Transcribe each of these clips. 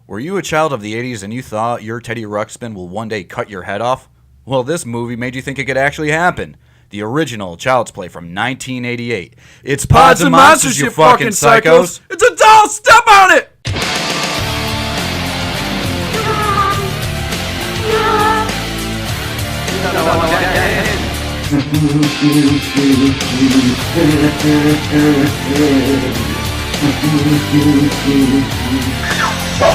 Were you a child of the 80s and you thought your Teddy Ruxpin will one day cut your head off? Well, this movie made you think it could actually happen. The original Child's Play from 1988. It's Pods and Monsters, you fucking psychos! It's a doll! Step on it! Put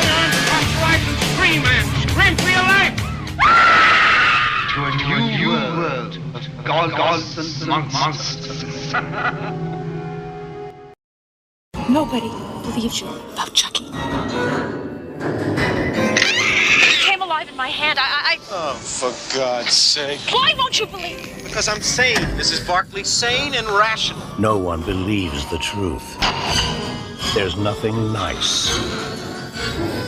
on flashlight and scream, man! Scream for your life! To a new world of gods and monsters. Nobody believes you about Chucky. He came alive in my hand. Oh, for God's sake. Why won't you believe me? Because I'm sane, Mrs. Barkley. Sane and rational. No one believes the truth. There's nothing nice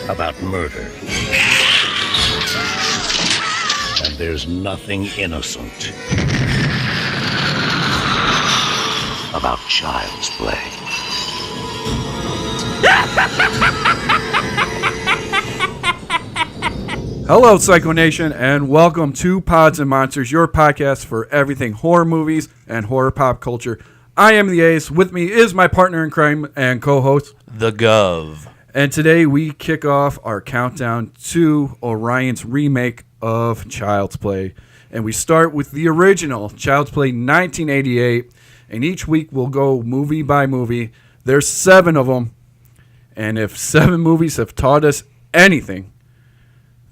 about murder. And there's nothing innocent about child's play. Hello, Psycho Nation, and welcome to Pods and Monsters, your podcast for everything horror movies and horror pop culture. I am the Ace. With me is my partner in crime and co-host, The Gov. And today we kick off our countdown to Orion's remake of Child's Play. And we start with the original, Child's Play 1988. And each week we'll go movie by movie. There's 7 of them. And if 7 movies have taught us anything,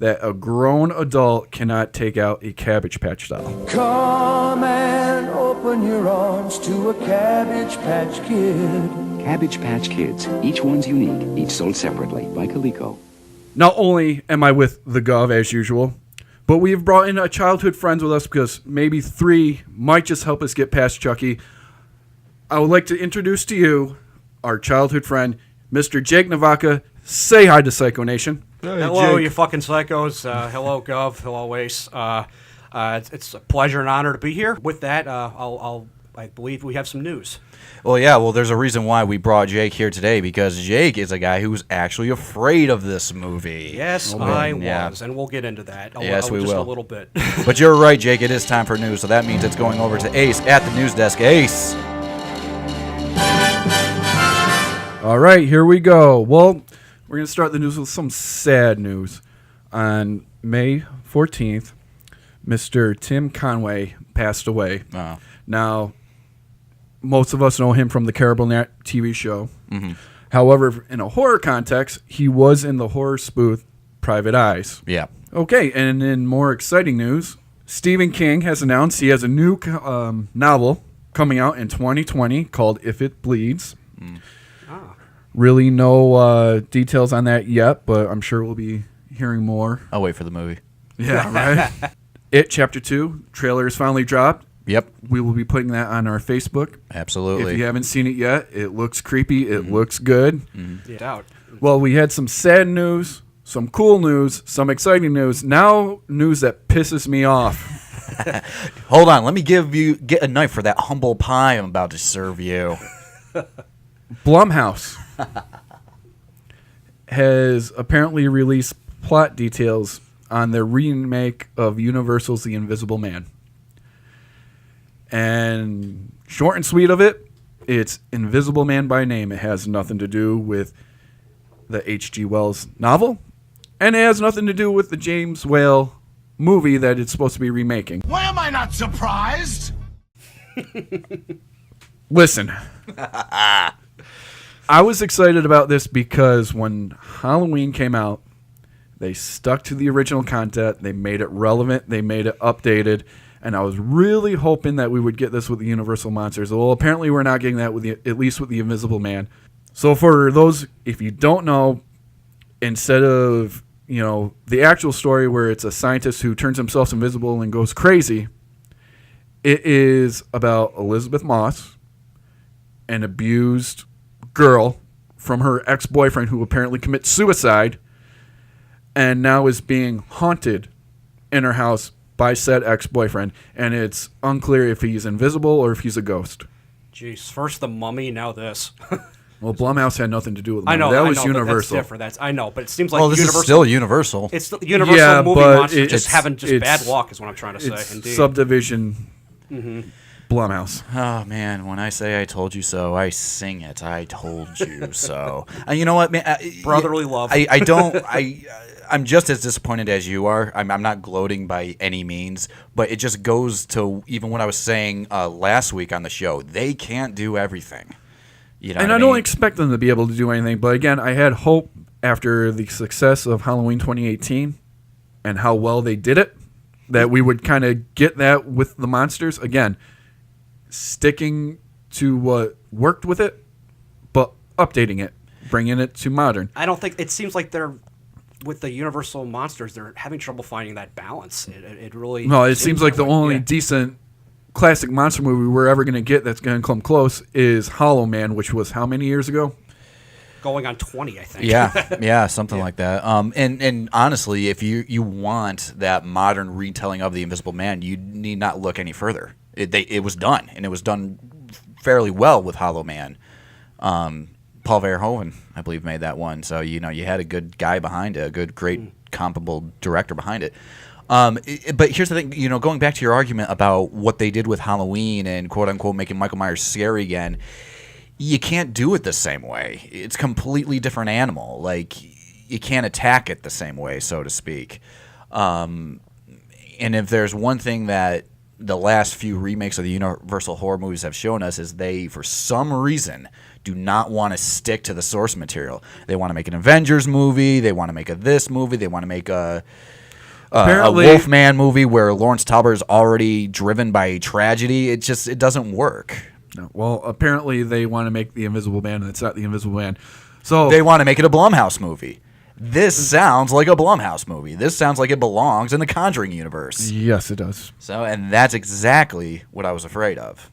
that a grown adult cannot take out a Cabbage Patch doll. Come and open your arms to a Cabbage Patch Kid. Cabbage Patch Kids. Each one's unique, each sold separately by Coleco. Not only am I with the Gov as usual, but we've brought in a childhood friends with us because maybe 3 might just help us get past Chucky. I would like to introduce to you our childhood friend, Mr. Jake Navatka. Say hi to Psycho Nation. Hello, you fucking psychos. Hello, Gov. Hello, Ace. It's a pleasure and honor to be here. With that, I believe we have some news. Well, there's a reason why we brought Jake here today, because Jake is a guy who's actually afraid of this movie. Yes, I was, and we'll get into that. Yes, we just will. A little bit. But you're right, Jake. It is time for news, so that means it's going over to Ace at the news desk. Ace. All right, here we go. Well, we're going to start the news with some sad news. On May 14th, Mr. Tim Conway passed away. Oh. Now, most of us know him from the Caribou Net TV show. Mm-hmm. However, in a horror context, he was in the horror spoof Private Eyes. Yeah. Okay, and in more exciting news, Stephen King has announced he has a new novel coming out in 2020 called If It Bleeds. Really no details on that yet, but I'm sure we'll be hearing more. I'll wait for the movie. Yeah, right? It Chapter 2 trailer is finally dropped. Yep. We will be putting that on our Facebook. Absolutely. If you haven't seen it yet, it looks creepy. It looks good. Yeah. Doubt. Well, we had some sad news, some cool news, some exciting news. Now, news that pisses me off. Hold on. Let me get a knife for that humble pie I'm about to serve you. Blumhouse has apparently released plot details on their remake of Universal's The Invisible Man. And short and sweet of it, it's Invisible Man by name. It has nothing to do with the H.G. Wells novel, and it has nothing to do with the James Whale movie that it's supposed to be remaking. Why am I not surprised? Listen. I was excited about this because when Halloween came out, they stuck to the original content. They made it relevant. They made it updated. And I was really hoping that we would get this with the Universal Monsters. Well, apparently we're not getting that, at least with the Invisible Man. So for those, if you don't know, instead of, the actual story where it's a scientist who turns himself invisible and goes crazy, it is about Elizabeth Moss, an abused girl from her ex-boyfriend who apparently commits suicide and now is being haunted in her house by said ex-boyfriend, and it's unclear if he's invisible or if he's a ghost. Jeez, first the mummy, now this. Well, Blumhouse had nothing to do with it. I know that was but Universal. That's different. I know, but it seems like Well, this Universal. is still Universal. It's the Universal Yeah, movie but monsters just having it's- bad luck, is what I'm trying to say. It's Indeed. subdivision Blumhouse. Oh man, when I say I told you so, I sing it. I told you so. And you know what, man? Brotherly love. I don't. I'm just as disappointed as you are. I'm not gloating by any means, but it just goes to even what I was saying last week on the show. They can't do everything. You know, And I don't expect them to be able to do anything. But again, I had hope after the success of Halloween 2018 and how well they did it that we would kind of get that with the monsters. Again, sticking to what worked with it, but updating it, bringing it to modern. I don't think it seems like they're with the Universal monsters. They're having trouble finding that balance. It really. No, it seems like the that way. only Yeah. decent classic monster movie we're ever going to get that's going to come close is Hollow Man, which was how many years ago? Going on 20, I think. Yeah, something like that. And honestly, if you want that modern retelling of the Invisible Man, you need not look any further. It was done, and it was done fairly well with Hollow Man. Paul Verhoeven, I believe, made that one. So you had a good guy behind it, a good, great, comparable director behind it. But here's the thing, going back to your argument about what they did with Halloween and quote unquote making Michael Myers scary again. You can't do it the same way. It's a completely different animal. Like, you can't attack it the same way, so to speak. And if there's one thing that the last few remakes of the Universal horror movies have shown us is they, for some reason, do not want to stick to the source material. They want to make an Avengers movie. They want to make this movie. They want to make a Wolfman movie where Lawrence Talbot is already driven by tragedy. It doesn't work. No. Well, apparently they want to make The Invisible Man, and it's not The Invisible Man. So they want to make it a Blumhouse movie. This sounds like a Blumhouse movie. This sounds like it belongs in the Conjuring universe. Yes, it does. So, and that's exactly what I was afraid of.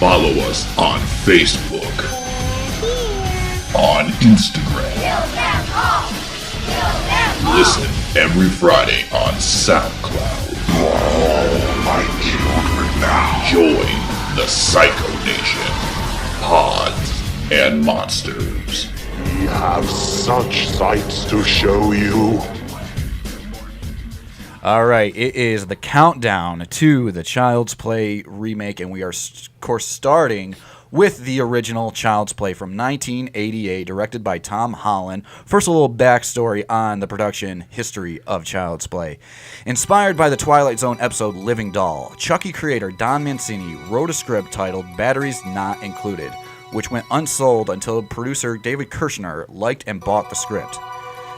Follow us on Facebook, on Instagram. Listen every Friday on SoundCloud. Join the Psycho Nation. Pods and monsters. We have such sights to show you. All right, it is the countdown to the Child's Play remake, and we are, of course, starting with the original Child's Play from 1988, directed by Tom Holland. First, a little backstory on the production history of Child's Play. Inspired by the Twilight Zone episode Living Doll, Chucky creator Don Mancini wrote a script titled Batteries Not Included, which went unsold until producer David Kirshner liked and bought the script.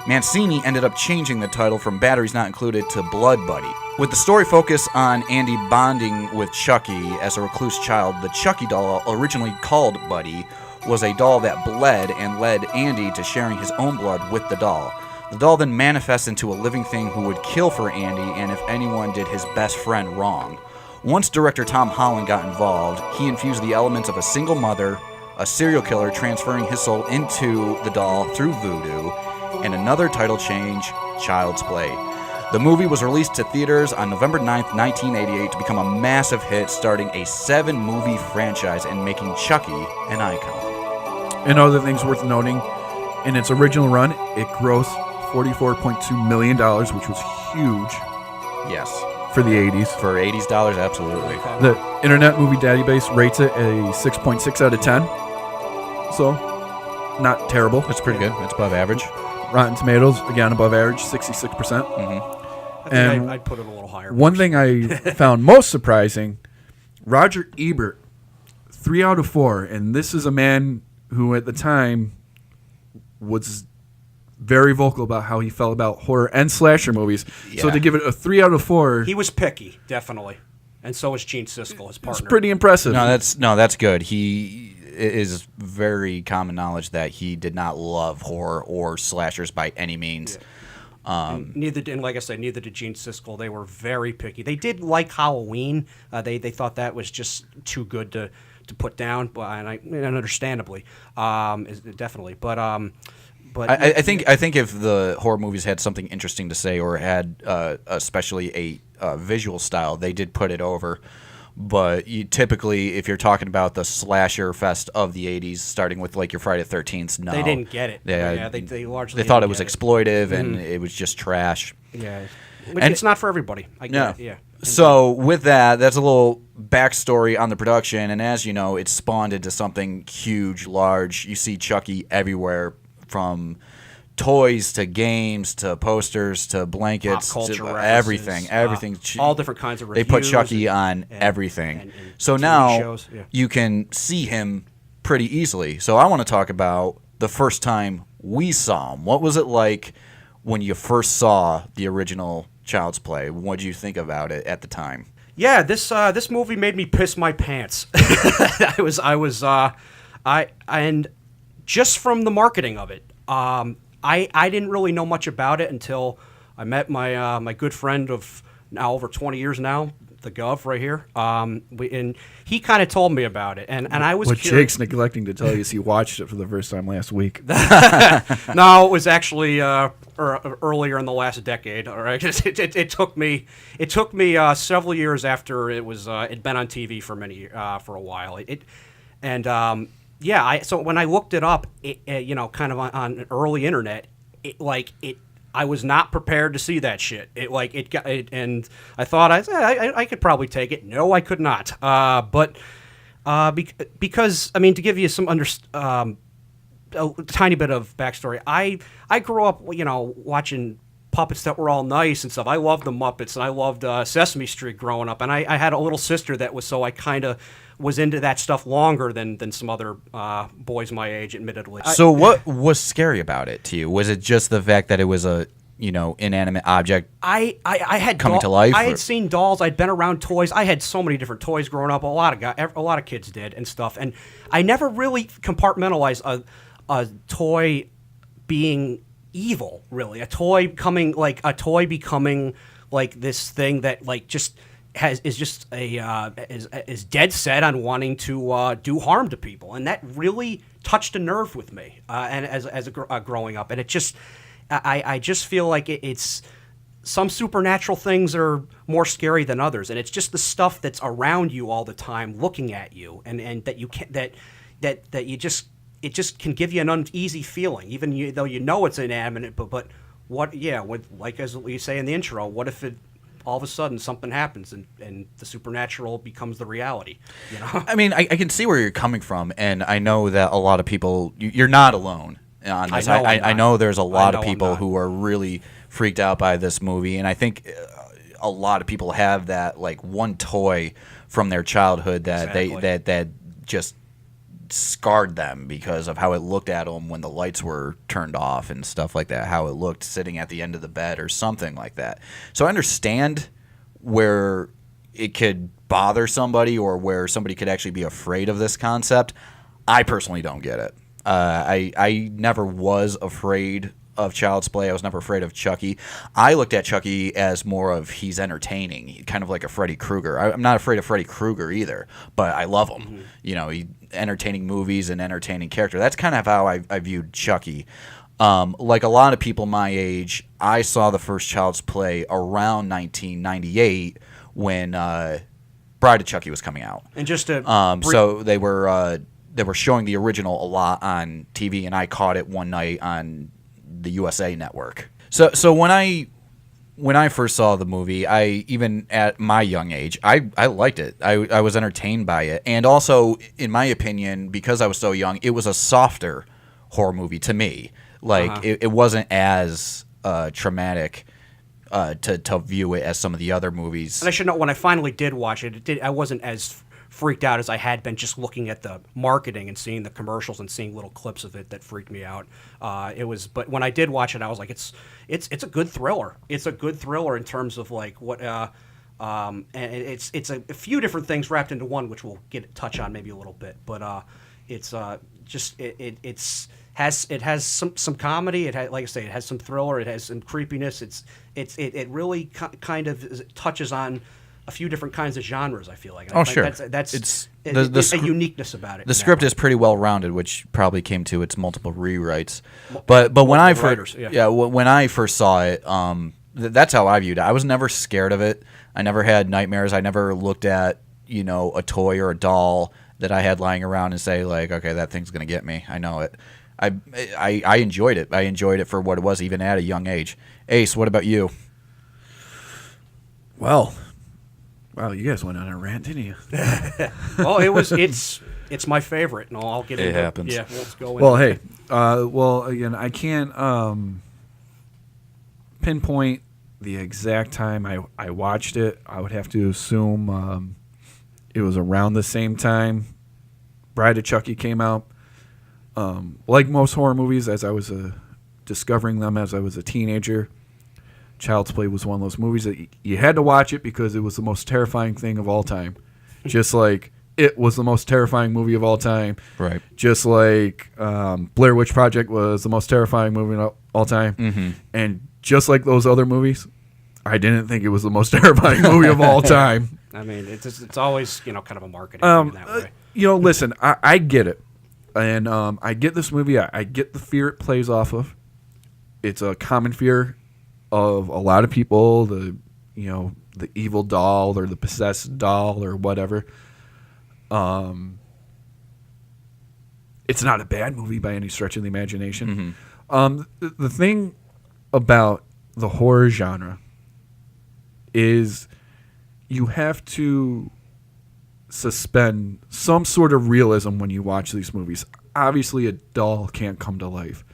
Mancini ended up changing the title from Batteries Not Included to Blood Buddy. With the story focus on Andy bonding with Chucky as a recluse child, the Chucky doll, originally called Buddy, was a doll that bled and led Andy to sharing his own blood with the doll. The doll then manifests into a living thing who would kill for Andy and if anyone did his best friend wrong. Once director Tom Holland got involved, he infused the elements of a single mother, a serial killer transferring his soul into the doll through voodoo, and another title change, Child's Play. The movie was released to theaters on November 9th, 1988 to become a massive hit, starting a 7-movie franchise and making Chucky an icon. And other things worth noting, in its original run, it grossed $44.2 million, which was huge. Yes. For the 80s. For 80s dollars, absolutely. The Internet Movie Database rates it a 6.6 out of 10. So, not terrible. That's pretty good. It's above average. Rotten Tomatoes, again, above average, 66%. I think And I'd put it a little higher. one thing I found most surprising, Roger Ebert, 3 out of 4. And this is a man who at the time was very vocal about how he felt about horror and slasher movies. Yeah. So to give it a 3 out of 4... He was picky, definitely. And so was Gene Siskel, his partner. It's pretty impressive. No, that's good. It is very common knowledge that he did not love horror or slashers by any means. Yeah. And like I said, neither did Gene Siskel. They were very picky. They did like Halloween. They thought that was just too good to put down, and understandably, definitely. But I think if the horror movies had something interesting to say or had especially a visual style, they did put it over. But typically, if you're talking about the slasher fest of the 80s, starting with like your Friday the 13th, no. They didn't get it. Yeah, they largely they thought it didn't was get exploitive and it was just trash. Yeah. And It's not for everybody. I get it, yeah. So with that, that's a little backstory on the production, and as you know, it spawned into something huge, large. You see Chucky everywhere, from toys to games to posters to blankets Pop culture to references, everything. all different kinds of They put reviews Chucky and- on everything. and so TV now shows, yeah. you can see him pretty easily. So I want to talk about the first time we saw him. What was it like when you first saw the original Child's Play? What did you think about it at the time? Yeah, this movie made me piss my pants. And just from the marketing of it, I didn't really know much about it until I met my my good friend of now over 20 years now, the Gov right here. And he kind of told me about it, and I was What curious. Jake's neglecting to tell you is he watched it for the first time last week. No, it was actually earlier in the last decade. All right, it took me several years after it was it'd been on TV for a while. So when I looked it up, kind of on early internet, I was not prepared to see that shit. And I thought I could probably take it. No, I could not. Because I mean, to give you some a tiny bit of backstory, I grew up, watching puppets that were all nice and stuff. I loved the Muppets and I loved Sesame Street growing up. And I had a little sister that was, so I kind of was into that stuff longer than some other boys my age, admittedly. So what was scary about it to you? Was it just the fact that it was a inanimate object I had coming to life? I had seen dolls. I'd been around toys. I had so many different toys growing up. A lot of kids did and stuff. And I never really compartmentalized a toy being evil. Really, a toy becoming like this thing that like just is dead set on wanting to do harm to people, and that really touched a nerve with me. And as growing up, and it just. I just feel like it's some supernatural things are more scary than others, and it's just the stuff that's around you all the time, looking at you, and that you can that you just it just can give you an uneasy feeling, even though you know it's inanimate. But what? Yeah, like as you say in the intro, what if it all of a sudden something happens and the supernatural becomes the reality? I mean, I can see where you're coming from, and I know that a lot of people. You're not alone on this. I know there's a lot of people who are really freaked out by this movie, and I think a lot of people have that like one toy from their childhood that that just scarred them because of how it looked at them when the lights were turned off and stuff like that, how it looked sitting at the end of the bed or something like that. So I understand where it could bother somebody or where somebody could actually be afraid of this concept. I personally don't get it. I never was afraid of Child's Play. I was never afraid of Chucky. I looked at Chucky as more of he's entertaining, kind of like a Freddy Krueger. I'm not afraid of Freddy Krueger either, but I love him. Mm-hmm. He entertaining movies and entertaining character. That's kind of how I viewed Chucky. Like a lot of people my age, I saw the first Child's Play around 1998 when Bride of Chucky was coming out. And just to so they were showing the original a lot on TV, and I caught it one night on the USA Network. So when I first saw the movie, even at my young age, I liked it. I was entertained by it, and also, in my opinion, because I was so young, it was a softer horror movie to me. Like it wasn't as traumatic to view it as some of the other movies. And I should know, when I finally did watch it, I wasn't as freaked out as I had been just looking at the marketing and seeing the commercials and seeing little clips of it that freaked me out. But when I did watch it, I was like, it's a good thriller. It's a good thriller in terms of like what, and it's a few different things wrapped into one, which we'll touch on maybe a little bit. But it has some comedy. It has, like I say, it has some thriller. It has some creepiness. It really kind of touches on a few different kinds of genres, I feel like. Oh, sure. It's a uniqueness about it. The script is pretty well rounded, which probably came to its multiple rewrites. But when I first when I first saw it, that's how I viewed it. I was never scared of it. I never had nightmares. I never looked at a toy or a doll that I had lying around and say, like, okay, that thing's going to get me. I know it. I enjoyed it. I enjoyed it for what it was, even at a young age. Ace, what about you? Well, wow, you guys went on a rant, didn't you? Well, it's my favorite, and I'll get into it. It happens. Yeah, let's go. Well, hey, again, I can't pinpoint the exact time I watched it. I would have to assume it was around the same time Bride of Chucky came out. Like most horror movies, as I was discovering them as I was a teenager, Child's Play was one of those movies that you had to watch it because it was the most terrifying thing of all time. Just like it was the most terrifying movie of all time. Right. Just like Blair Witch Project was the most terrifying movie of all time. Mm-hmm. And just like those other movies, I didn't think it was the most terrifying movie of all time. I mean, it's always kind of a marketing thing in that way. Listen, I get it. And I get this movie. I get the fear it plays off of. It's a common fear of a lot of people, the evil doll or the possessed doll or whatever. It's not a bad movie by any stretch of the imagination. Mm-hmm. The thing about the horror genre is you have to suspend some sort of realism when you watch these movies. Obviously, a doll can't come to life.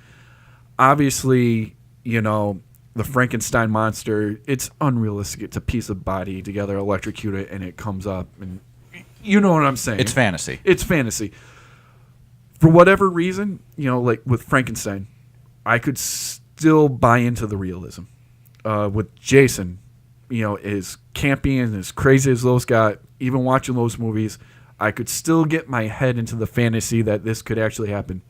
Obviously, the Frankenstein monster, it's unrealistic. It's a piece of body together, electrocute it, and it comes up. And you know what I'm saying. It's fantasy. It's fantasy. For whatever reason, like with Frankenstein, I could still buy into the realism. With Jason, as campy and as crazy as those got, even watching those movies, I could still get my head into the fantasy that this could actually happen.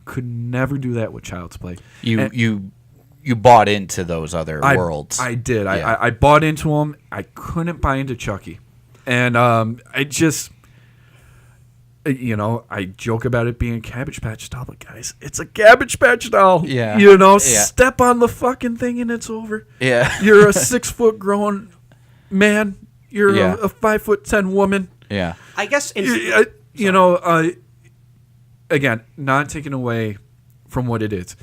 Could never do that with Child's Play. You bought into those other worlds. I did. Yeah. I bought into them. I couldn't buy into Chucky. And I just, I joke about it being Cabbage Patch Doll, but guys, it's a Cabbage Patch Doll. Yeah. Step on the fucking thing and it's over. Yeah. You're a 6 foot grown man. You're a 5'10" woman. Yeah. I guess, again, not taking away from what it is.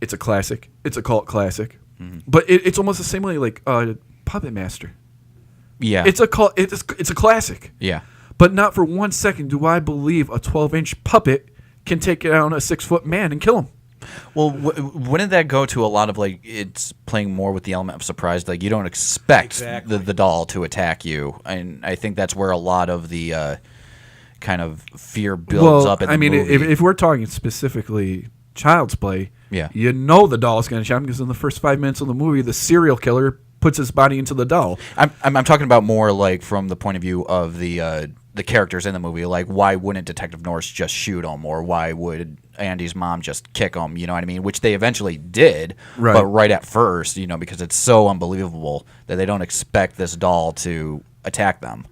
It's a classic. It's a cult classic. Mm-hmm. But it's almost the same way like Puppet Master. Yeah. It's a classic. Yeah. But not for 1 second do I believe a 12-inch puppet can take down a 6 foot man and kill him. Well, wouldn't that go to a lot of it's playing more with the element of surprise? Like you don't expect the doll to attack you, and I think that's where a lot of the kind of fear builds up. In the movie. If we're talking specifically Child's Play, yeah, the doll's going to shot him because in the first 5 minutes of the movie, the serial killer puts his body into the doll. I'm talking about more like from the point of view of the characters in the movie. Like, why wouldn't Detective Norris just shoot him, or why would Andy's mom just kick him? You know what I mean? Which they eventually did, right. But right at first, because it's so unbelievable that they don't expect this doll to attack them.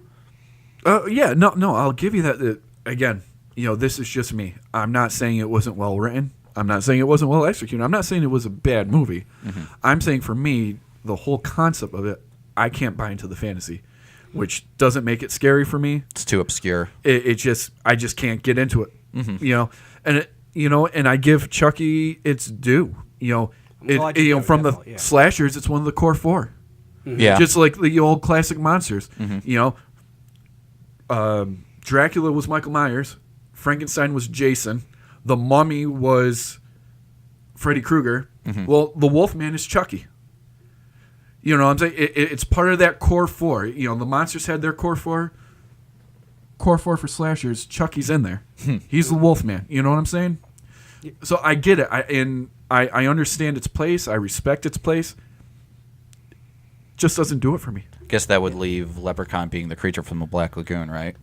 Yeah, no, I'll give you that. Again, this is just me. I'm not saying it wasn't well written. I'm not saying it wasn't well executed. I'm not saying it was a bad movie. Mm-hmm. I'm saying for me, the whole concept of it, I can't buy into the fantasy, which doesn't make it scary for me. It's too obscure. I just can't get into it. Mm-hmm. And I give Chucky its due. From the slashers, it's one of the core four. Mm-hmm. Yeah, just like the old classic monsters. Mm-hmm. Dracula was Michael Myers, Frankenstein was Jason, the Mummy was Freddy Krueger. Mm-hmm. Well, the Wolfman is Chucky. You know what I'm saying? It's part of that core four. The monsters had their core four. Core four for slashers. Chucky's in there. He's the Wolfman. You know what I'm saying? So I get it. I understand its place. I respect its place. Just doesn't do it for me. Guess that would leave Leprechaun being the creature from the Black Lagoon, right?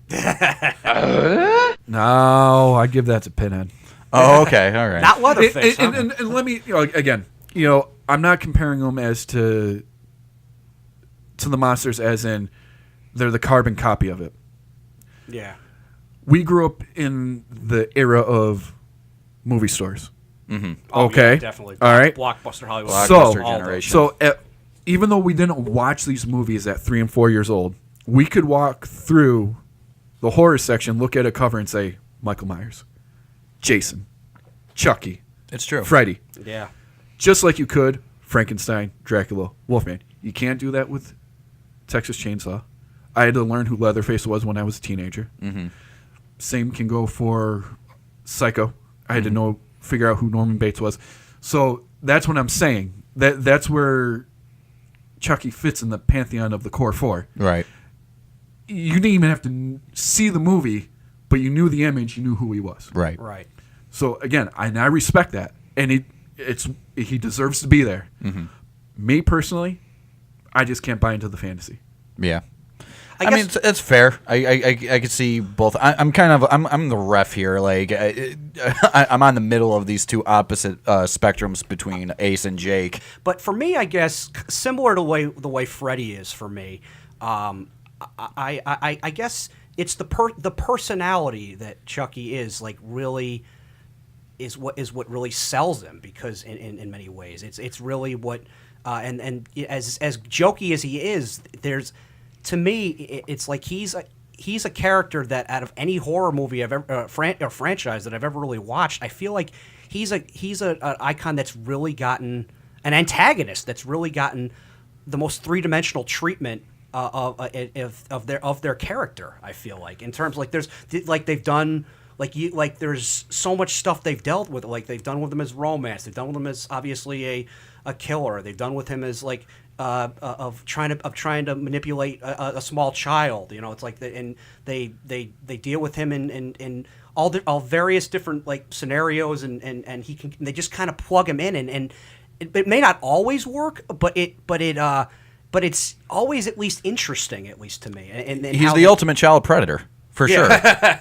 No, I give that to Pinhead. Oh, okay, all right. Not Leatherface. And let me again. I'm not comparing them as to the monsters as in they're the carbon copy of it. Yeah. We grew up in the era of movie stores. Mm-hmm. Okay. Yeah, definitely. All right. Blockbuster Hollywood. Blockbuster generation. So even though we didn't watch these movies at 3 and 4 years old, we could walk through the horror section, look at a cover, and say Michael Myers, Jason, Chucky. It's true. Freddy. Yeah. Just like you could Frankenstein, Dracula, Wolfman. You can't do that with Texas Chainsaw. I had to learn who Leatherface was when I was a teenager. Mm-hmm. Same can go for Psycho. I had to figure out who Norman Bates was. So that's what I'm saying. That's where Chucky fits in the pantheon of the core four. Right. You didn't even have to see the movie, but you knew the image, you knew who he was. Right. Right. So again, I respect that, and he deserves to be there. Mm-hmm. Me personally, I just can't buy into the fantasy. Yeah. I mean, it's fair. I could see both. I'm the ref here. Like, I'm on the middle of these two opposite spectrums between Ace and Jake. But for me, I guess similar to the way Freddy is for me. I guess it's the personality that Chucky is like really is what really sells him, because in many ways it's really what and as jokey as he is, there's. To me, it's like he's a character that out of any horror movie I've ever or franchise that I've ever really watched, I feel like he's an icon that's really gotten an antagonist that's really gotten the most three-dimensional treatment of their character. I feel like in terms they've done. There's so much stuff they've dealt with. Like they've done with him as romance. They've done with him as obviously a killer. They've done with him as like of trying to manipulate a small child. You know, it's like and they deal with him in all various different like scenarios, and they just kind of plug him in, and it may not always work, but it's always at least interesting, at least to me. And he's the ultimate child predator. For sure,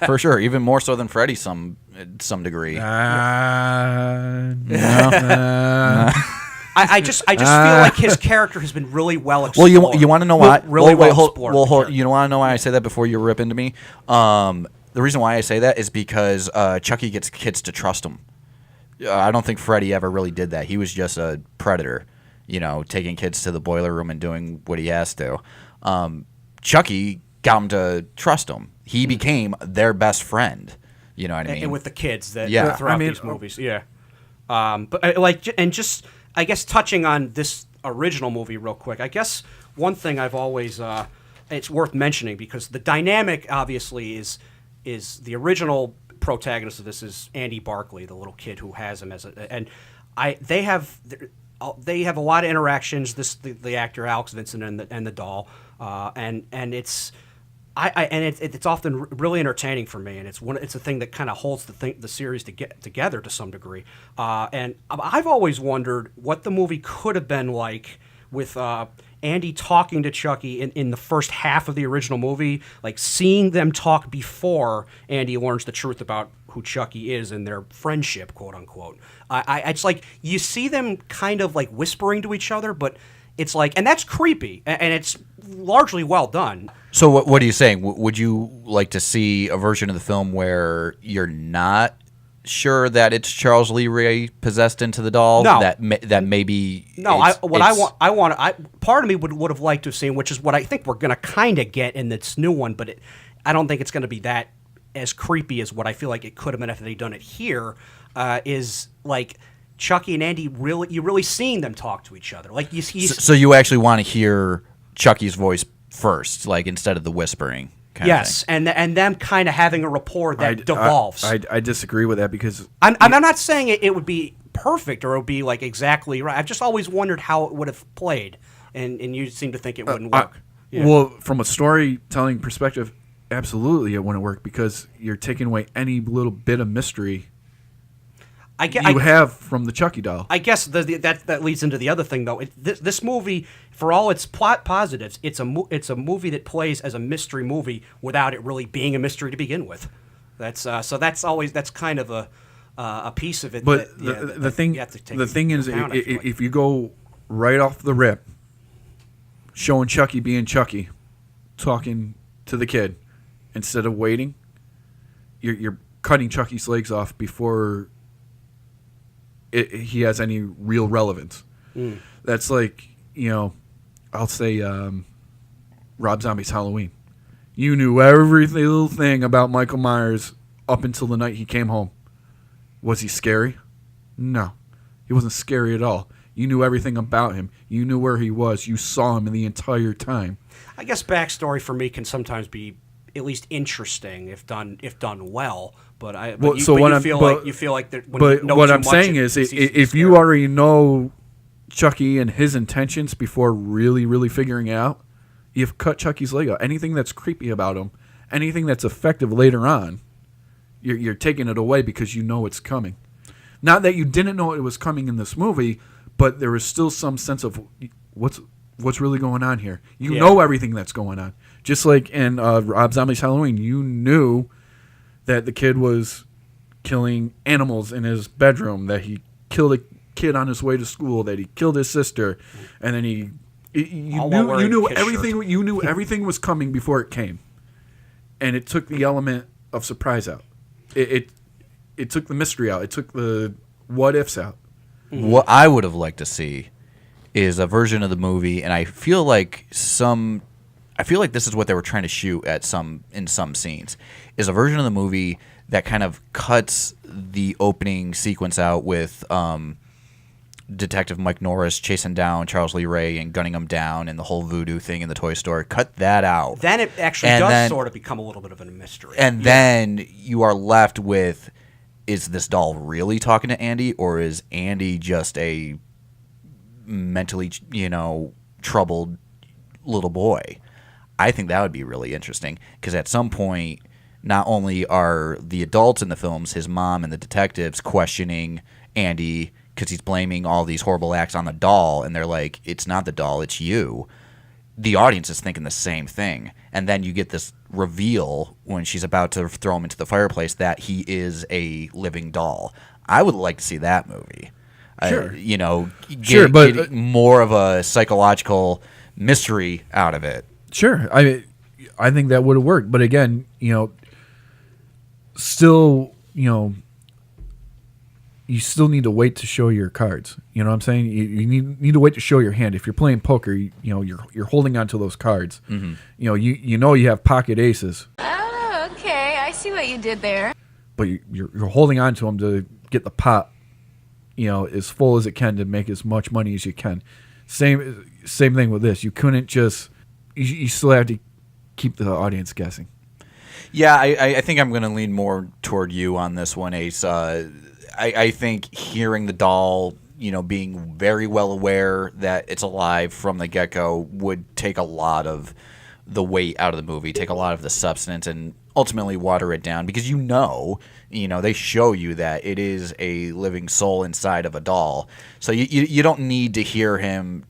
for sure. Even more so than Freddy, some degree. No. I just feel like his character has been really well explored. Well, you want to know why? Really well explored. You want to know why I say that before you rip into me? The reason why I say that is because Chucky gets kids to trust him. I don't think Freddy ever really did that. He was just a predator, taking kids to the boiler room and doing what he has to. Chucky got him to trust him. He became their best friend. You know what I mean? And with the kids throughout these movies, yeah. But just I guess touching on this original movie real quick, I guess one thing I've always it's worth mentioning, because the dynamic obviously is the original protagonist of this is Andy Barclay, the little kid who has him they have a lot of interactions. The actor Alex Vincent and the doll, and it's. It's often really entertaining for me, and it's a thing that kind of holds the series together to some degree. And I've always wondered what the movie could have been like with Andy talking to Chucky in the first half of the original movie, like seeing them talk before Andy learns the truth about who Chucky is and their friendship, quote unquote. It's like you see them kind of like whispering to each other, but it's like, and that's creepy, and it's largely well done. So what are you saying? Would you like to see a version of the film where you're not sure that it's Charles Lee Ray possessed into the doll? No. That maybe. No, part of me would have liked to have seen, which is what I think we're going to kind of get in this new one, but I don't think it's going to be that as creepy as what I feel like it could have been if they'd done it here. Is like Chucky and Andy you really seeing them talk to each other, like you see. So you actually want to hear Chucky's voice first, like instead of the whispering. Yes, and them kind of having a rapport that devolves. I disagree with that, because I'm not saying it would be perfect or it would be like exactly right. I've just always wondered how it would have played, and you seem to think it wouldn't work. Yeah. Well, from a storytelling perspective, absolutely it wouldn't work, because you're taking away any little bit of mystery you have from the Chucky doll. I guess that leads into the other thing, though. This movie, for all its plot positives, it's a movie that plays as a mystery movie without it really being a mystery to begin with. That's kind of a piece of it. But the thing is, if you go right off the rip, showing Chucky being Chucky, talking to the kid, instead of waiting, you're cutting Chucky's legs off before he has any real relevance. That's like, I'll say Rob Zombie's Halloween. You knew every little thing about Michael Myers up until the night he came home. Was he scary? No. He wasn't scary at all. You knew everything about him. You knew where he was. You saw him the entire time. I guess backstory for me can sometimes be at least interesting if done well. But you feel like what I'm saying is, if you already know Chucky and his intentions before really figuring it out, you've cut Chucky's leg out. Anything that's creepy about him, anything that's effective later on, you're taking it away because you know it's coming. Not that you didn't know it was coming in this movie, but there is still some sense of what's really going on here. You know everything that's going on. Just like in Rob Zombie's Halloween, you knew that the kid was killing animals in his bedroom, that he killed a kid on his way to school, that he killed his sister, and then you knew everything. You knew everything was coming before it came, and it took the element of surprise out. It took the mystery out. It took the what ifs out. What I would have liked to see is a version of the movie, and I feel like this is what they were trying to shoot in some scenes, is a version of the movie that kind of cuts the opening sequence out with Detective Mike Norris chasing down Charles Lee Ray and gunning him down and the whole voodoo thing in the toy store. Cut that out. Then it actually does sort of become a little bit of a mystery. And then you are left with, is this doll really talking to Andy, or is Andy just a mentally, troubled little boy? I think that would be really interesting, because at some point, not only are the adults in the films, his mom and the detectives, questioning Andy because he's blaming all these horrible acts on the doll, and they're like, it's not the doll, it's you. The audience is thinking the same thing. And then you get this reveal when she's about to throw him into the fireplace that he is a living doll. I would like to see that movie. Sure. Get more of a psychological mystery out of it. Sure. I think that would have worked. But again, still, you still need to wait to show your cards. You know what I'm saying? You need to wait to show your hand. If you're playing poker, you're holding on to those cards. Mm-hmm. You have pocket aces. Oh, okay. I see what you did there. But you're holding on to them to get the pot, as full as it can to make as much money as you can. Same thing with this. You couldn't just. You still have to keep the audience guessing. Yeah, I think I'm going to lean more toward you on this one, Ace. I think hearing the doll, being very well aware that it's alive from the get-go would take a lot of the weight out of the movie, take a lot of the substance, and ultimately water it down, because they show you that it is a living soul inside of a doll. So you don't need to hear him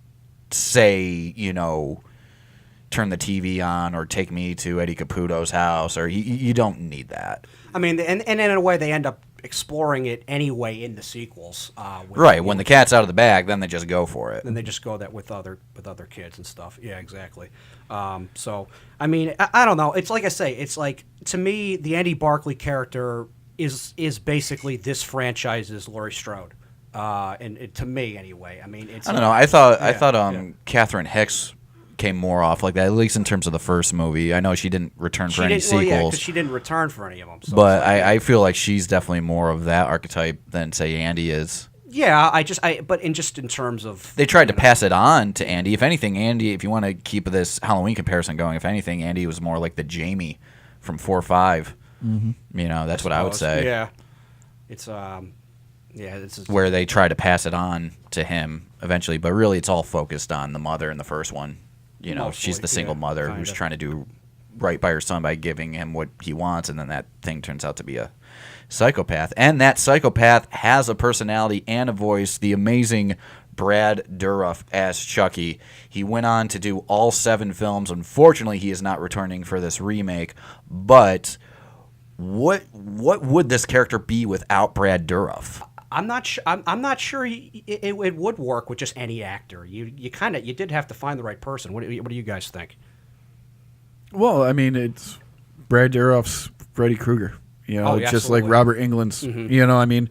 say, turn the TV on or take me to Eddie Caputo's house, or you don't need that. I mean, and in a way they end up exploring it anyway in the sequels. Right, when the cat's out of the bag, then they just go for it. Then they just go that with other kids and stuff. Yeah, exactly. So, I mean, I don't know. It's like I say, it's like, to me, the Andy Barclay character is basically this franchise's Laurie Strode. To me, anyway. I mean, it's. I don't know. I thought Catherine Hicks came more off like that, at least in terms of the first movie. I know she didn't return for any sequels. Well, yeah, because she didn't return for any of them. So but I feel like she's definitely more of that archetype than, say, Andy is. Yeah, but in terms of... They tried to pass it on to Andy. If anything, Andy, if you want to keep this Halloween comparison going, if anything, Andy was more like the Jamie from 4 or 5. Mm-hmm. That's what I would say. Yeah. It's... it's where they try to pass it on to him eventually, but really it's all focused on the mother in the first one. Mostly, she's the single mother who's trying to do right by her son by giving him what he wants, and then that thing turns out to be a psychopath. And that psychopath has a personality and a voice. The amazing Brad Dourif as Chucky. He went on to do all 7 films. Unfortunately, he is not returning for this remake, but what would this character be without Brad Dourif? I'm not sure. I'm not sure it would work with just any actor. You did have to find the right person. What do you guys think? Well, I mean, it's Brad Dourif's Freddy Krueger. Just like Robert Englund's. Mm-hmm. I mean,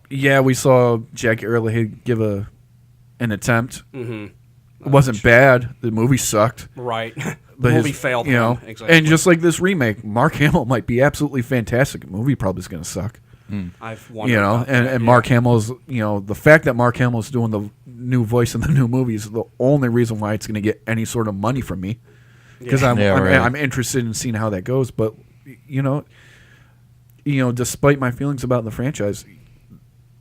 yeah, we saw Jackie Earle give an attempt. Mm-hmm. It wasn't bad. The movie sucked. Right. But movie failed you know, him. Exactly. And just like this remake, Mark Hamill might be absolutely fantastic. The movie probably is going to suck. I've wondered about and that, Mark Hamill's, the fact that Mark Hamill's doing the new voice in the new movie is the only reason why it's going to get any sort of money from me. Because I'm interested in seeing how that goes. But, despite my feelings about the franchise,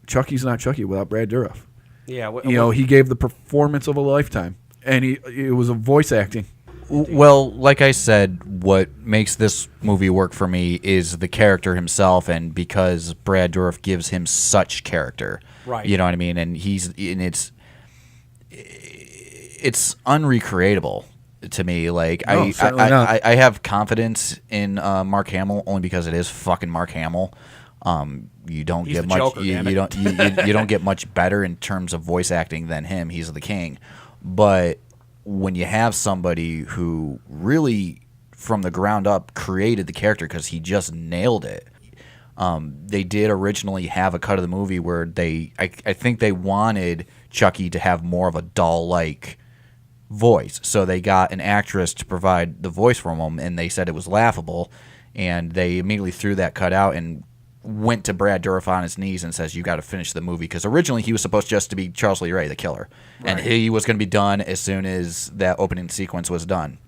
Chucky's not Chucky without Brad Dourif. Yeah. He gave the performance of a lifetime. And it was a voice acting. Well, like I said, what makes this movie work for me is the character himself, and because Brad Dourif gives him such character, right? You know what I mean? And it's unrecreatable to me. Like I have confidence in Mark Hamill only because it is fucking Mark Hamill. You don't get much. Joker, you don't get much better in terms of voice acting than him. He's the king, but when you have somebody who really, from the ground up, created the character because he just nailed it. They did originally have a cut of the movie where I think they wanted Chucky to have more of a doll-like voice. So they got an actress to provide the voice for him, and they said it was laughable. And they immediately threw that cut out and went to Brad Dourif on his knees and says, you got to finish the movie. Because originally he was supposed just to be Charles Lee Ray, the killer. Right. And he was going to be done as soon as that opening sequence was done.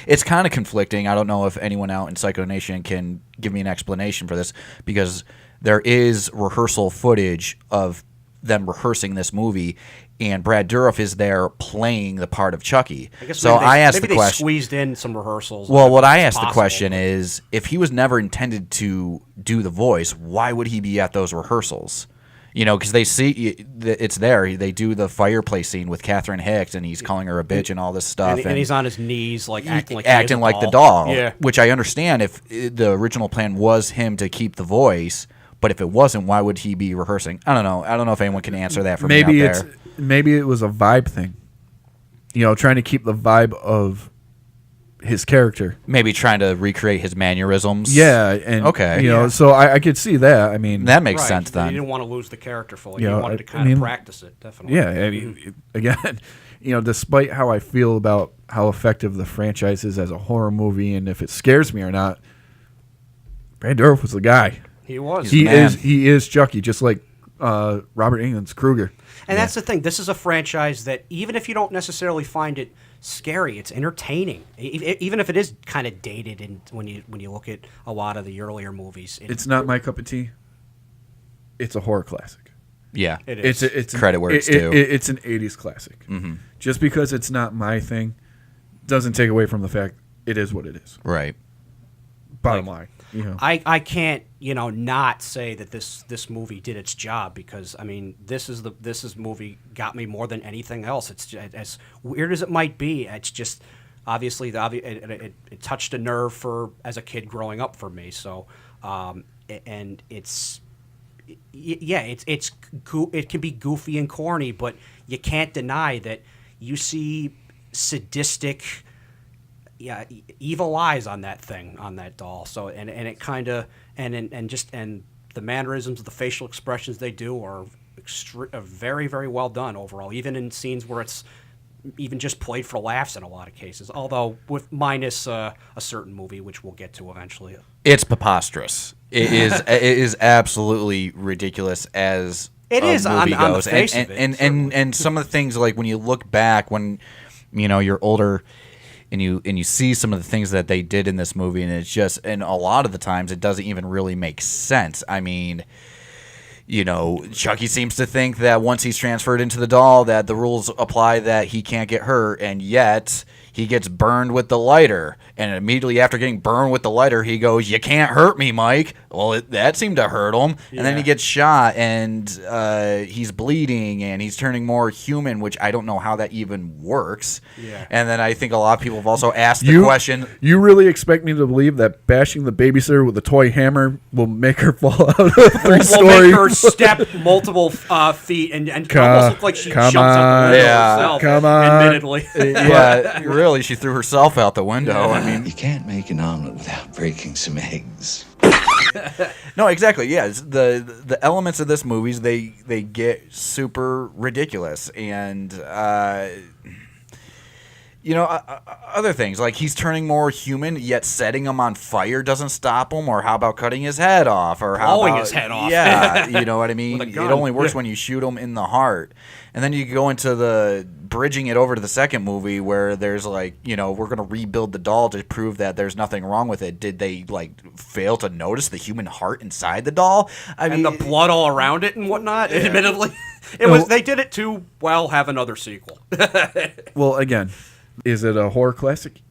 It's kind of conflicting. I don't know if anyone out in Psycho Nation can give me an explanation for this, because there is rehearsal footage of them rehearsing this movie, and Brad Dourif is there playing the part of Chucky. I asked the question. Maybe they squeezed in some rehearsals. Well, what I asked the question is, if he was never intended to do the voice, why would he be at those rehearsals? Because they see it's there. They do the fireplace scene with Catherine Hicks, and he's calling her a bitch and all this stuff. And he's on his knees, like acting like the doll. Yeah. Which I understand if the original plan was him to keep the voice. But if it wasn't, why would he be rehearsing? I don't know. I don't know if anyone can answer that for me out there. Maybe it was a vibe thing. Trying to keep the vibe of his character. Maybe trying to recreate his mannerisms. Yeah, and okay. So I could see that. I mean, that makes sense then. You didn't want to lose the character fully. You wanted to kind of practice it, definitely. Yeah, I mean, again, despite how I feel about how effective the franchise is as a horror movie and if it scares me or not, Brad Dourif was the guy. He was. He is Chucky, just like Robert Englund's Krueger. And that's the thing. This is a franchise that even if you don't necessarily find it scary, it's entertaining. Even if it is kind of dated, and when you look at a lot of the earlier movies, it's not my cup of tea. It's a horror classic. Yeah, it is. It's credit where it's due. It's an 80s classic. Mm-hmm. Just because it's not my thing doesn't take away from the fact it is what it is. Right. Bottom line. I can't not say that this movie did its job, because I mean this movie got me more than anything else. It's just, as weird as it might be, it's just obviously it touched a nerve as a kid growing up for me. So and it can be goofy and corny, but you can't deny that you see sadistic, evil eyes on that thing, on that doll. So and it kind of and the mannerisms, the facial expressions they do are very, very well done overall. Even in scenes where it's even just played for laughs in a lot of cases. Although with minus a certain movie, which we'll get to eventually. It's preposterous. It is absolutely ridiculous as it is on the face of it. And some of the things, like when you look back when you're older. And you see some of the things that they did in this movie, and it's just, and a lot of the times it doesn't even really make sense. I mean, Chucky seems to think that once he's transferred into the doll that the rules apply, that he can't get hurt, and yet he gets burned with the lighter. And immediately after getting burned with the lighter, he goes, "You can't hurt me, Mike." Well, that seemed to hurt him. Yeah. And then he gets shot, and he's bleeding, and he's turning more human, which I don't know how that even works. Yeah. And then I think a lot of people have also asked the question. You really expect me to believe that bashing the babysitter with a toy hammer will make her fall out of 3 stories? Will make her step multiple feet and almost look like she jumps out the window herself. Come on. Admittedly. Yeah, really, she threw herself out the window. I mean, you can't make an omelet without breaking some eggs. No, exactly. Yeah, the elements of this movies they get super ridiculous, and other things like he's turning more human, yet setting him on fire doesn't stop him. Or how about cutting his head off? Or how blowing about his head off? Yeah, you know what I mean. With a It gun. only works when you shoot him in the heart. And then you go into the bridging it over to the second movie where there's like, we're gonna rebuild the doll to prove that there's nothing wrong with it. Did they fail to notice the human heart inside the doll? I mean, the blood all around it and whatnot. Yeah. Admittedly, they did it to have another sequel. Well, again, is it a horror classic?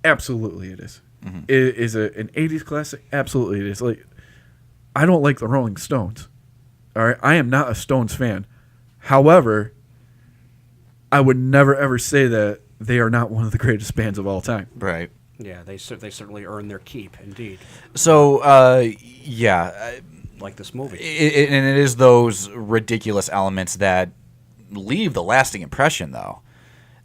Absolutely, it is. Mm-hmm. Is it an '80s classic? Absolutely, it is. Like, I don't like the Rolling Stones. All right, I am not a Stones fan. However, I would never ever say that they are not one of the greatest bands of all time. Right. Yeah, they certainly earn their keep, indeed. So, like this movie, and it is those ridiculous elements that leave the lasting impression, though.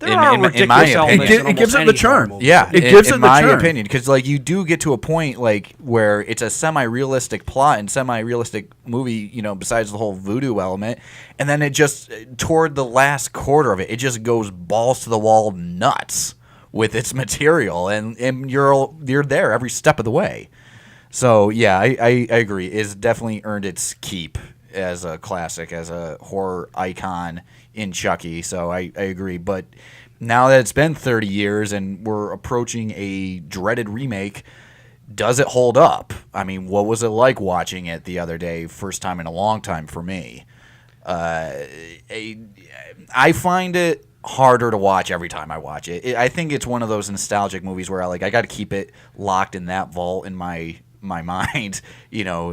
There are ridiculous elements. It gives it the charm. Yeah, it gives it the charm. In my opinion, because you do get to a point where it's a semi-realistic plot and semi-realistic movie, besides the whole voodoo element, and then it just toward the last quarter of it, it just goes balls to the wall nuts with its material, and you're there every step of the way. So yeah, I agree. It's definitely earned its keep as a classic, as a horror icon in Chucky. So I agree. But now that it's been 30 years and we're approaching a dreaded remake, does it hold up? I mean, what was it like watching it the other day? First time in a long time for me. I find it harder to watch every time I watch it. I think it's one of those nostalgic movies where I got to keep it locked in that vault in my mind,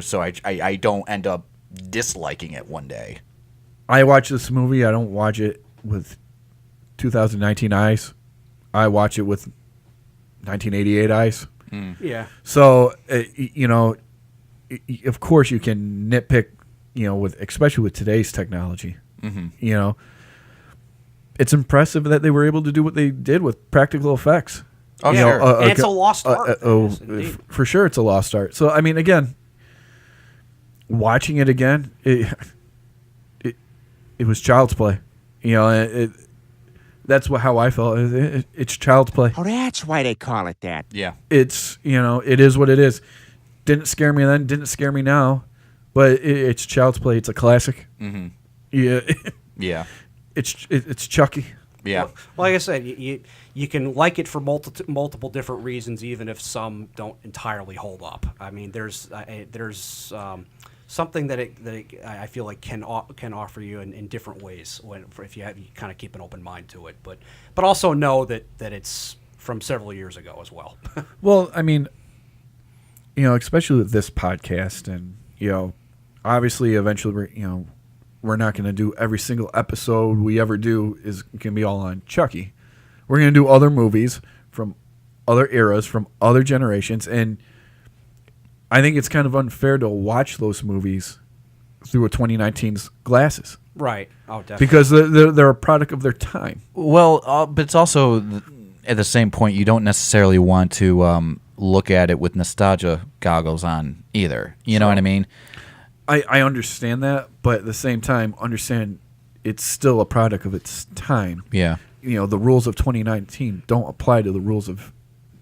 so I don't end up disliking it one day. I watch this movie. I don't watch it with 2019 eyes. I watch it with 1988 eyes. Mm. Yeah. So, of course you can nitpick, especially with today's technology. Mm-hmm. It's impressive that they were able to do what they did with practical effects. Oh, sure. And it's a lost art. For sure it's a lost art. So, I mean, again, watching it again, it was child's play. That's how I felt. It's child's play. Oh, that's why they call it that. Yeah. It's, it is what it is. Didn't scare me then, didn't scare me now, but it's child's play. It's a classic. Mm-hmm. Yeah. Yeah. It's Chucky. Yeah. Well, like I said, you can like it for multiple different reasons, even if some don't entirely hold up. I mean, there's something that I feel like can offer you in different ways if you kind of keep an open mind to it, but also know that it's from several years ago as well. Well, I mean, especially with this podcast, and obviously eventually we're not going to do every single episode we ever do is going to be all on Chucky. We're going to do other movies from other eras, from other generations, and I think it's kind of unfair to watch those movies through a 2019's glasses. Right. Oh, definitely. Because they're a product of their time. Well, but it's also at the same point, you don't necessarily want to look at it with nostalgia goggles on either. You know what I mean? I understand that, but at the same time, understand it's still a product of its time. Yeah. The rules of 2019 don't apply to the rules of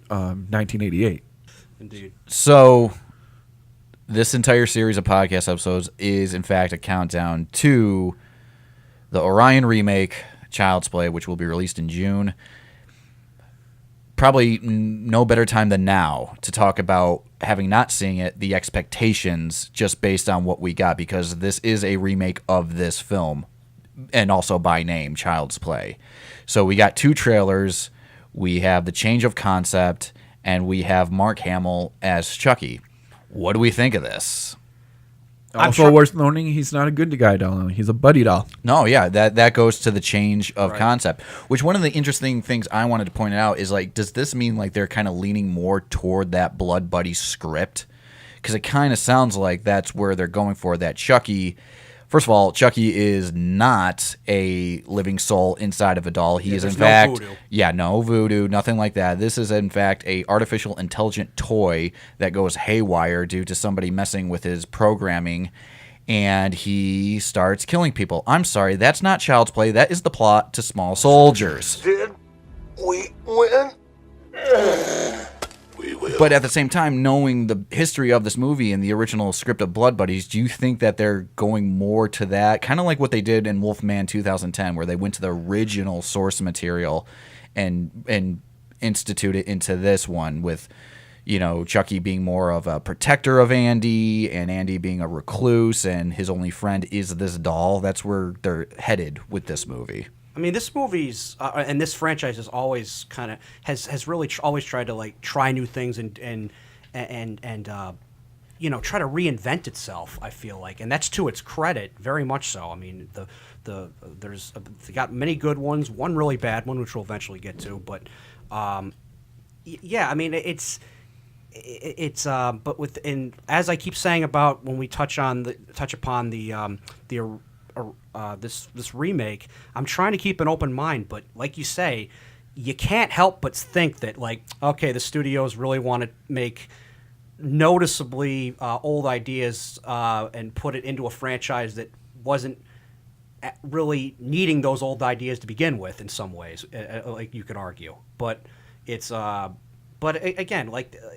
1988. Indeed. So this entire series of podcast episodes is, in fact, a countdown to the Orion remake, Child's Play, which will be released in June. Probably no better time than now to talk about, having not seen it, the expectations just based on what we got, because this is a remake of this film, and also by name, Child's Play. So we got 2 trailers. We have the change of concept, and we have Mark Hamill as Chucky. What do we think of this? Also worth noting, he's not a good guy doll. He's a buddy doll. No, yeah, that goes to the change of concept. Which one of the interesting things I wanted to point out is, does this mean they're kind of leaning more toward that blood buddy script? Because it kind of sounds like that's where they're going for. That Chucky, First of all, Chucky is not a living soul inside of a doll. He is in no fact, voodoo. No voodoo, nothing like that. This is in fact a artificial intelligent toy that goes haywire due to somebody messing with his programming, and he starts killing people. I'm sorry, that's not Child's Play. That is the plot to Small Soldiers. Did we win? But at the same time, knowing the history of this movie and the original script of Blood Buddies, do you think that they're going more to that? Kind of like what they did in Wolfman 2010, where they went to the original source material and institute it into this one with, Chucky being more of a protector of Andy and Andy being a recluse and his only friend is this doll. That's where they're headed with this movie. I mean, this movie's and this franchise is always kind of has really always tried to try new things and try to reinvent itself. I feel like, and that's to its credit, very much so. I mean, they got many good ones, one really bad one, which we'll eventually get to. But yeah, I mean, but as I keep saying about when we touch upon this remake, I'm trying to keep an open mind, but like you say, you can't help but think that okay, the studios really want to make noticeably old ideas and put it into a franchise that wasn't really needing those old ideas to begin with in some ways, like you could argue. But it's again,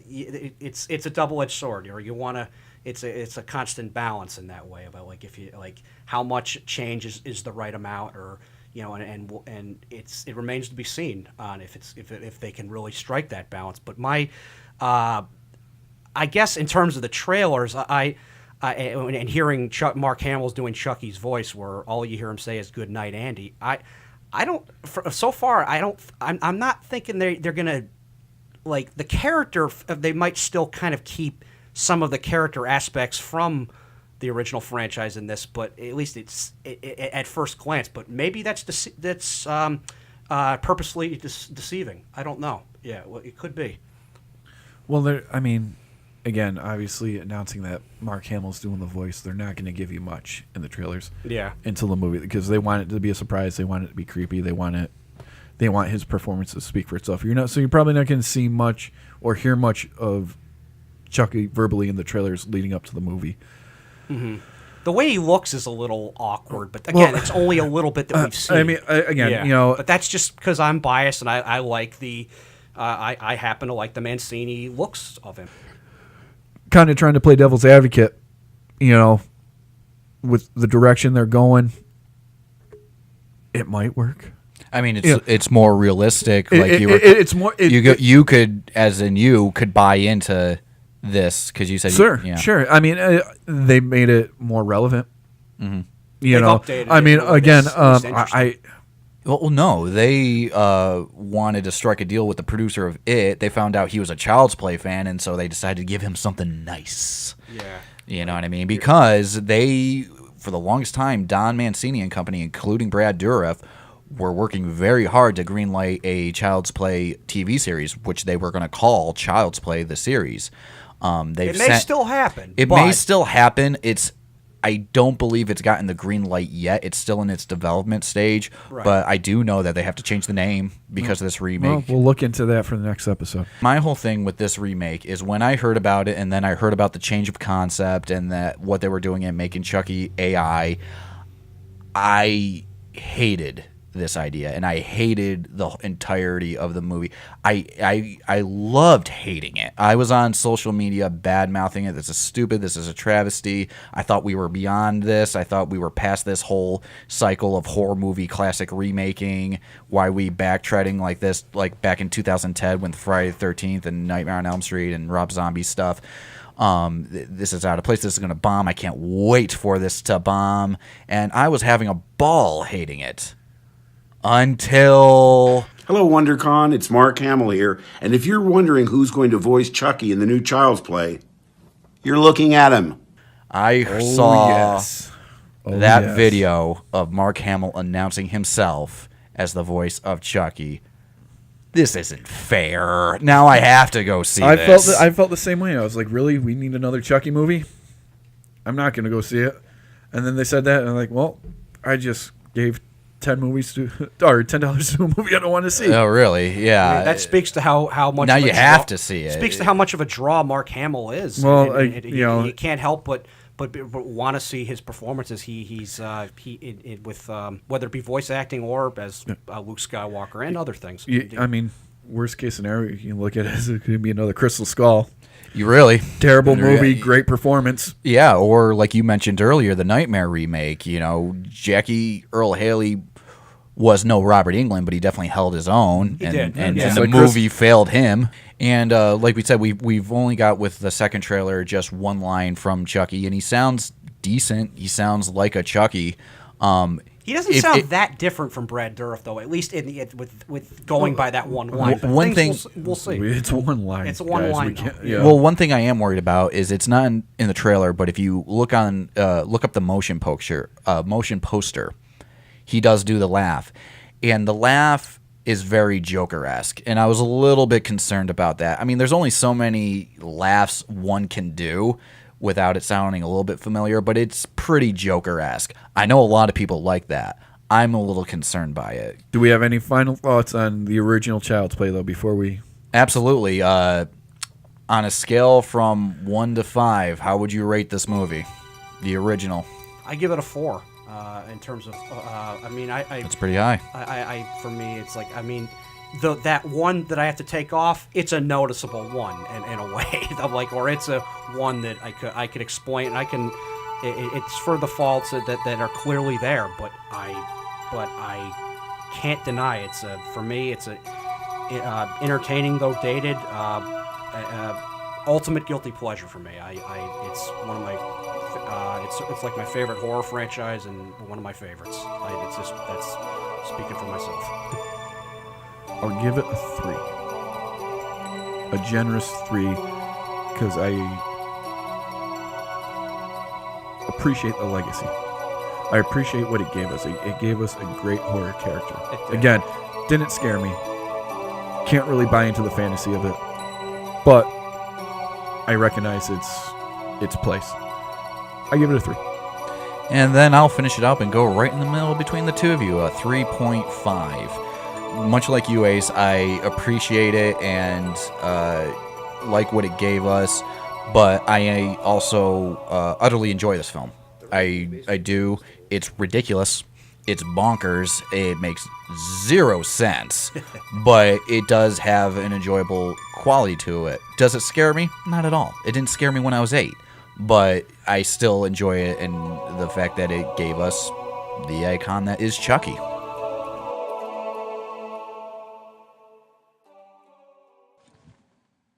it's a double-edged sword. You want to. It's a constant balance in that way about if you how much change is the right amount, or and it remains to be seen on if they can really strike that balance. But I guess in terms of the trailers, and hearing Mark Hamill's doing Chucky's voice, where all you hear him say is "Good night, Andy." I'm not thinking they're gonna the character. They might still kind of keep some of the character aspects from the original franchise in this, but at least it's at first glance. But maybe that's purposely deceiving. I don't know. Yeah, well, it could be. Well, again, obviously announcing that Mark Hamill's doing the voice, they're not going to give you much in the trailers. Yeah. Until the movie, because they want it to be a surprise. They want it to be creepy. They want his performance to speak for itself. You're probably not going to see much or hear much of Chucky verbally in the trailers leading up to the movie. Mm-hmm. The way he looks is a little awkward, but again, it's only a little bit that we've seen. I mean, again, but that's just because I'm biased and I like I happen to like the Mancini looks of him. Kind of trying to play devil's advocate, with the direction they're going, it might work. I mean, it's more realistic. It's more. You could buy into this because you said sure. I mean, they made it more relevant. Mm-hmm. I mean, again, Well, no, they wanted to strike a deal with the producer of it. They found out he was a Child's Play fan, and so they decided to give him something nice. Yeah. You know what I mean? Because for the longest time, Don Mancini and company, including Brad Dourif, were working very hard to greenlight a Child's Play TV series, which they were going to call Child's Play the series. It may still happen. It may still happen. I don't believe it's gotten the green light yet. It's still in its development stage. Right. But I do know that they have to change the name because of this remake. Well, we'll look into that for the next episode. My whole thing with this remake is when I heard about it and then I heard about the change of concept and that what they were doing in making Chucky AI, I hated this idea and I hated the entirety of the movie. I loved hating it. I was on social media bad mouthing it. This is stupid. This is a travesty. I thought we were beyond this. I thought we were past this whole cycle of horror movie classic remaking. Why we backtracking like this, like back in 2010 with Friday the 13th and Nightmare on Elm Street and Rob Zombie stuff. This is out of place. This is going to bomb. I can't wait for this to bomb. And I was having a ball hating it. Until... Hello, WonderCon. It's Mark Hamill here. And if you're wondering who's going to voice Chucky in the new Child's Play, you're looking at him. I saw that video of Mark Hamill announcing himself as the voice of Chucky. This isn't fair. Now I have to go see this. I felt the same way. I was like, really? We need another Chucky movie? I'm not going to go see it. And then they said that, and I'm like, well, I just gave $10 to a movie I don't want to see. Oh, really? Yeah. I mean, that speaks to how much. Now of a you have to see it. Speaks to how much of a draw Mark Hamill is. Well, you can't help but want to see his performances. He's with whether it be voice acting or as Luke Skywalker and other things. I mean, worst case scenario, you can look at it as it could be another Crystal Skull. You really? Terrible movie, great performance. Yeah, or like you mentioned earlier, the Nightmare remake. Jackie Earl Haley was no Robert Englund, but he definitely held his own. And the movie failed him. And like we said, we've only got with the second trailer just one line from Chucky, and he sounds decent. He sounds like a Chucky. He doesn't sound that different from Brad Dourif, though. At least with going by that one line. One thing we'll see. It's one line. It's one line. Well, one thing I am worried about is it's not in the trailer, but if you look up the motion poster, he does do the laugh, and the laugh is very Joker-esque, and I was a little bit concerned about that. I mean, there's only so many laughs one can do without it sounding a little bit familiar, but it's pretty Joker-esque. I know a lot of people like that. I'm a little concerned by it. Do we have any final thoughts on the original Child's Play, though, before we... Absolutely. On a scale from 1 to 5, how would you rate this movie, the original? I give it a 4. In terms of, that's pretty high. For me, it's like, that one that I have to take off, it's a noticeable one in a way. I'm like, or it's a one that I could explain. It's for the faults that are clearly there, but I can't deny it's for me it's entertaining though dated, ultimate guilty pleasure for me. It's one of my. It's like my favorite horror franchise and one of my favorites. That's speaking for myself. I'll give it a 3. A generous 3, because I appreciate the legacy. I appreciate what it gave us. It gave us a great horror character. Again, didn't scare me. Can't really buy into the fantasy of it, but I recognize its place. I give it a 3. And then I'll finish it up and go right in the middle between the two of you, a 3.5. Much like you, Ace, I appreciate it and like what it gave us, but I also utterly enjoy this film. I do. It's ridiculous. It's bonkers. It makes 0 sense, but it does have an enjoyable quality to it. Does it scare me? Not at all. It didn't scare me when I was 8. But I still enjoy it and the fact that it gave us the icon that is Chucky.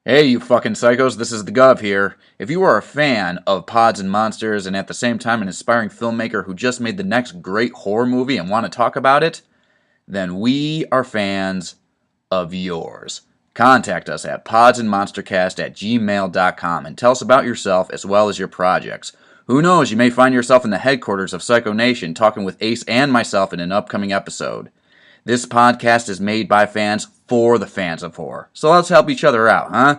Hey, you fucking psychos, this is the Gov here. If you are a fan of Pods and Monsters and at the same time an aspiring filmmaker who just made the next great horror movie and want to talk about it, then we are fans of yours. Contact us at podsandmonstercast@gmail.com and tell us about yourself as well as your projects. Who knows, you may find yourself in the headquarters of Psycho Nation talking with Ace and myself in an upcoming episode. This podcast is made by fans for the fans of horror. So let's help each other out, huh?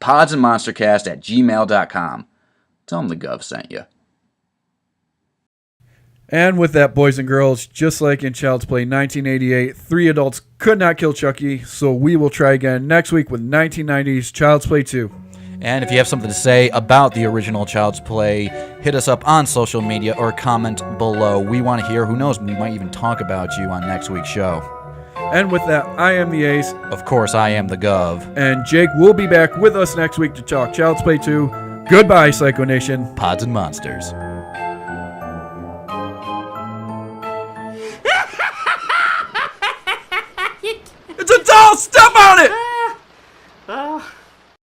podsandmonstercast@gmail.com. Tell them the Gov sent you. And with that, boys and girls, just like in Child's Play 1988, 3 adults could not kill Chucky, so we will try again next week with 1990's Child's Play 2. And if you have something to say about the original Child's Play, hit us up on social media or comment below. We want to hear. Who knows, we might even talk about you on next week's show. And with that, I am the Ace. Of course, I am the Gov. And Jake will be back with us next week to talk Child's Play 2. Goodbye, Psycho Nation. Pods and Monsters. It's a doll! Step on it!